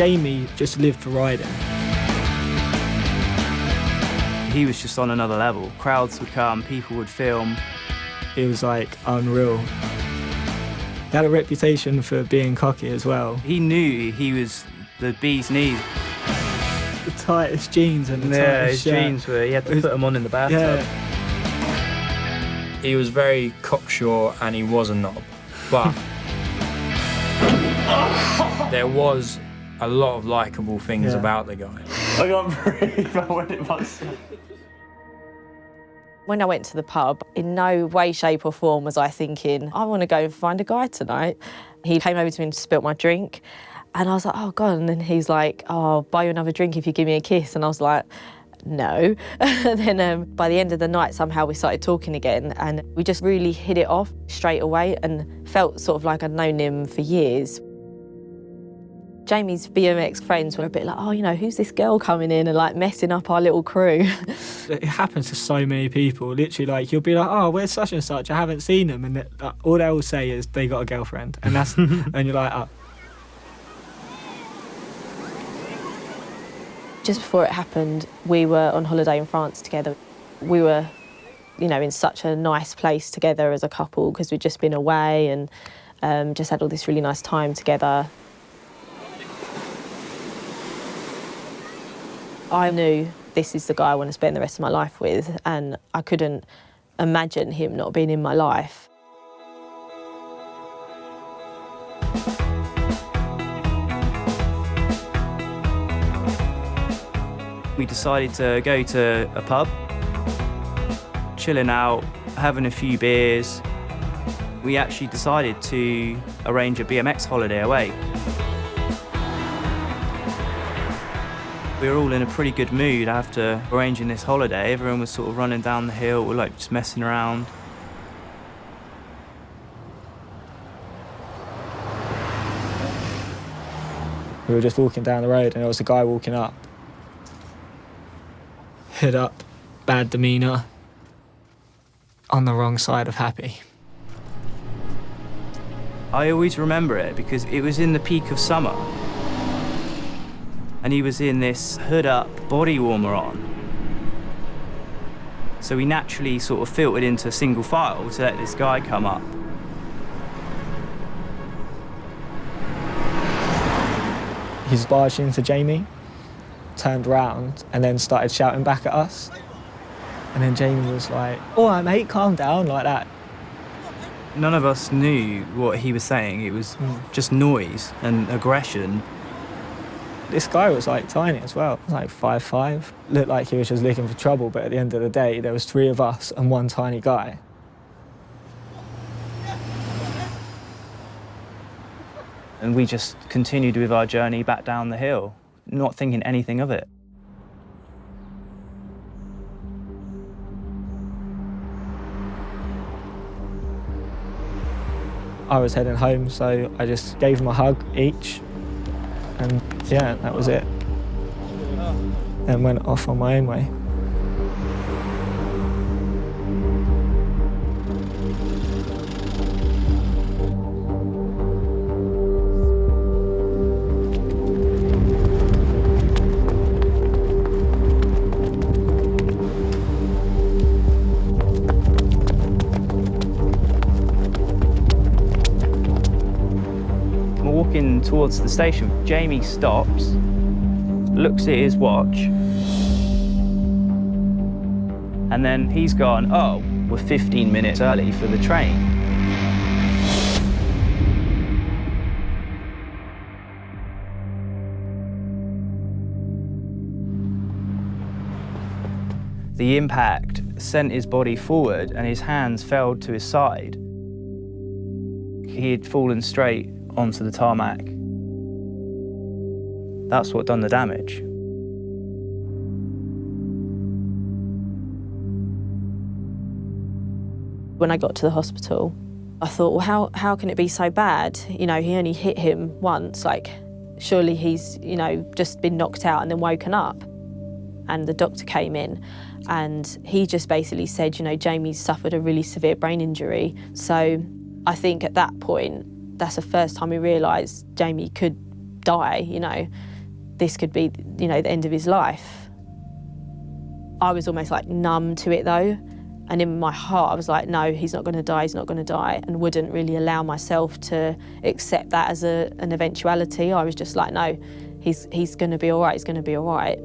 Jamie just lived for riding. He was just on another level. Crowds would come, people would film. It was like unreal. He had a reputation for being cocky as well. He knew he was the bee's knees. The tightest jeans and the tightest shirt. His jeans were, he had to put them on in the bathtub. Yeah. He was very cocksure and he was a knob, but there was a lot of likeable things about the guy. I can't breathe, I went it myself. When I went to the pub, in no way, shape or form was I thinking, I want to go and find a guy tonight. He came over to me and spilt my drink, and I was like, oh God, and then he's like, oh, I'll buy you another drink if you give me a kiss, and I was like, no. And then by the end of the night, somehow we started talking again, and we just really hit it off straight away and felt sort of like I'd known him for years. Jamie's BMX friends were a bit like, oh, you know, who's this girl coming in and like messing up our little crew? It happens to so many people. Literally, like, you'll be like, oh, where's such and such? I haven't seen them. And all they will say is they got a girlfriend. And that's, and you're like, oh. Just before it happened, we were on holiday in France together. We were, you know, in such a nice place together as a couple because we'd just been away and just had all this really nice time together. I knew this is the guy I want to spend the rest of my life with, and I couldn't imagine him not being in my life. We decided to go to a pub, chilling out, having a few beers. We actually decided to arrange a BMX holiday away. We were all in a pretty good mood after arranging this holiday. Everyone was sort of running down the hill, we're like just messing around. We were just walking down the road and there was a guy walking up. Hood up, bad demeanour, on the wrong side of happy. I always remember it because it was in the peak of summer. And he was in this hood-up body warmer on. So we naturally sort of filtered into single file to let this guy come up. He's barged into Jamie, turned around, and then started shouting back at us. And then Jamie was like, all right, mate, calm down, like that. None of us knew what he was saying. It was just noise and aggression. This guy was like tiny as well, like 5'5". Looked like he was just looking for trouble, but at the end of the day, there was 3 of us and 1 tiny guy. And we just continued with our journey back down the hill, not thinking anything of it. I was heading home, so I just gave them a hug each. And yeah, that was it. Then went off on my own way. Walking towards the station, Jamie stops, looks at his watch, and then he's gone, oh, we're 15 minutes early for the train. The impact sent his body forward and his hands fell to his side. He had fallen straight onto the tarmac. That's what done the damage. When I got to the hospital, I thought, well, how can it be so bad? You know, he only hit him once, like, surely he's, you know, just been knocked out and then woken up. And the doctor came in and he just basically said, you know, Jamie's suffered a really severe brain injury. So I think at that point, that's the first time we realised Jamie could die, you know. this could be, you know, the end of his life. I was almost like numb to it though. And in my heart, I was like, no, he's not going to die, he's not going to die, and wouldn't really allow myself to accept that as an eventuality. I was just like, no, he's going to be all right, he's going to be all right.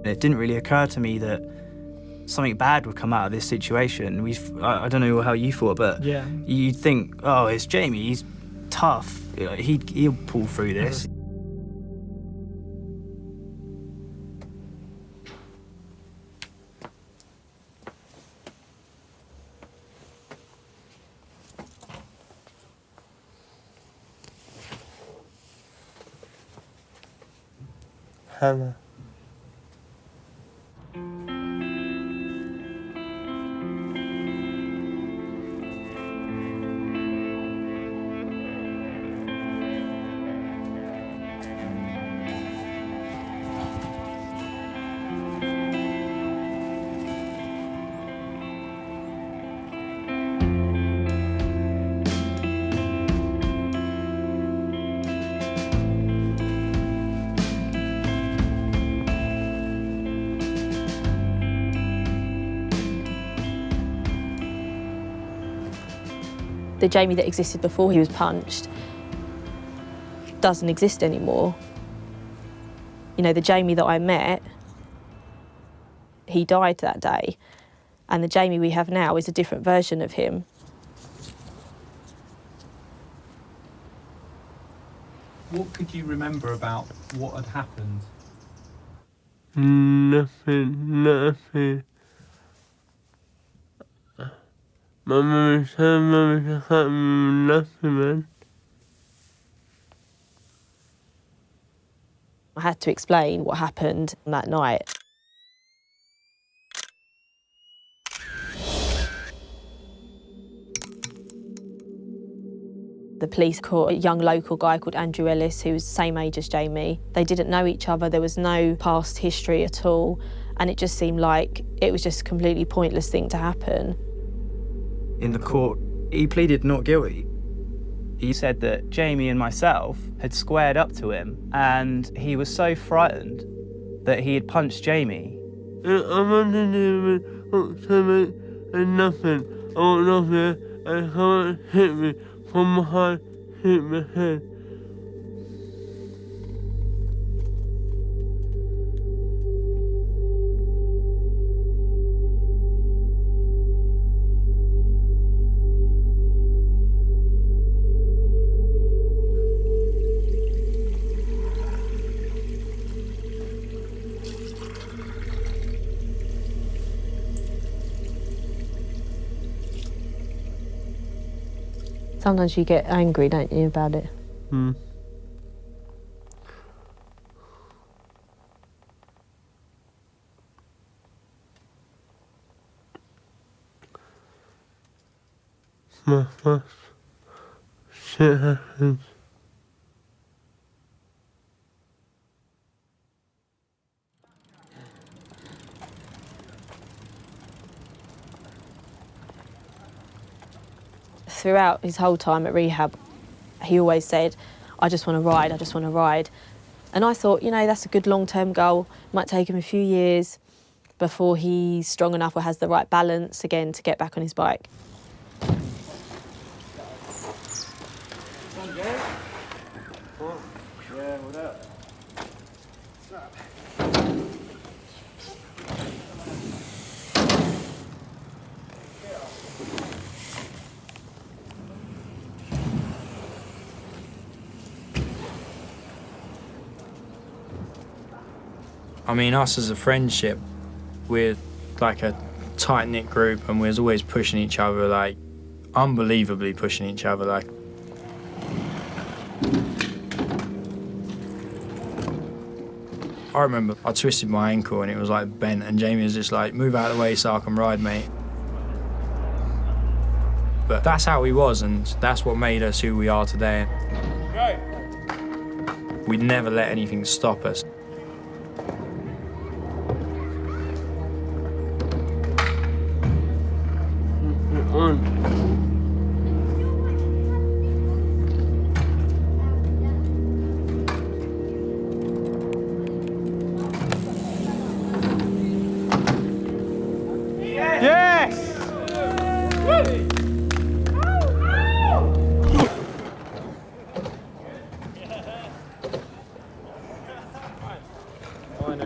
It didn't really occur to me that something bad would come out of this situation. I don't know how you thought, but Yeah. you'd think, oh, it's Jamie, he's tough, he'll pull through this. Hannah. The Jamie that existed before he was punched doesn't exist anymore. You know, the Jamie that I met, he died that day, and the Jamie we have now is a different version of him. What could you remember about what had happened? Nothing. My mum said, I can't remember nothing, man. I had to explain what happened that night. The police caught a young local guy called Andrew Ellis, who was the same age as Jamie. They didn't know each other, there was no past history at all, and it just seemed like it was just a completely pointless thing to happen. In the court, he pleaded not guilty. He said that Jamie and myself had squared up to him, and he was so frightened that he had punched Jamie. I wanted to and nothing. I want nothing, and someone hit me from behind, hit my head. Sometimes you get angry, don't you, about it? Hmm. My first shit happens. Throughout his whole time at rehab, he always said, I just want to ride, I just want to ride. And I thought, you know, that's a good long-term goal. It might take him a few years before he's strong enough or has the right balance again to get back on his bike. I mean, us as a friendship, we're like a tight-knit group, and we was always pushing each other, like, unbelievably pushing each other, like. I remember I twisted my ankle and it was like bent, and Jamie was just like, move out of the way so I can ride, mate. But that's how he was, and that's what made us who we are today. We'd never let anything stop us.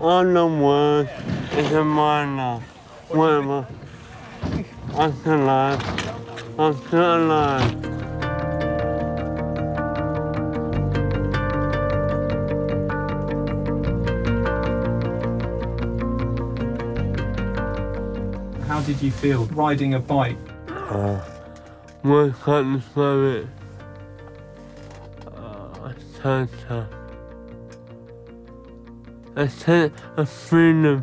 On the word is a minor. Whatever. I'm still alive. I'm still alive. How did you feel riding a bike? I can't describe it. It's so tough. A sense of freedom.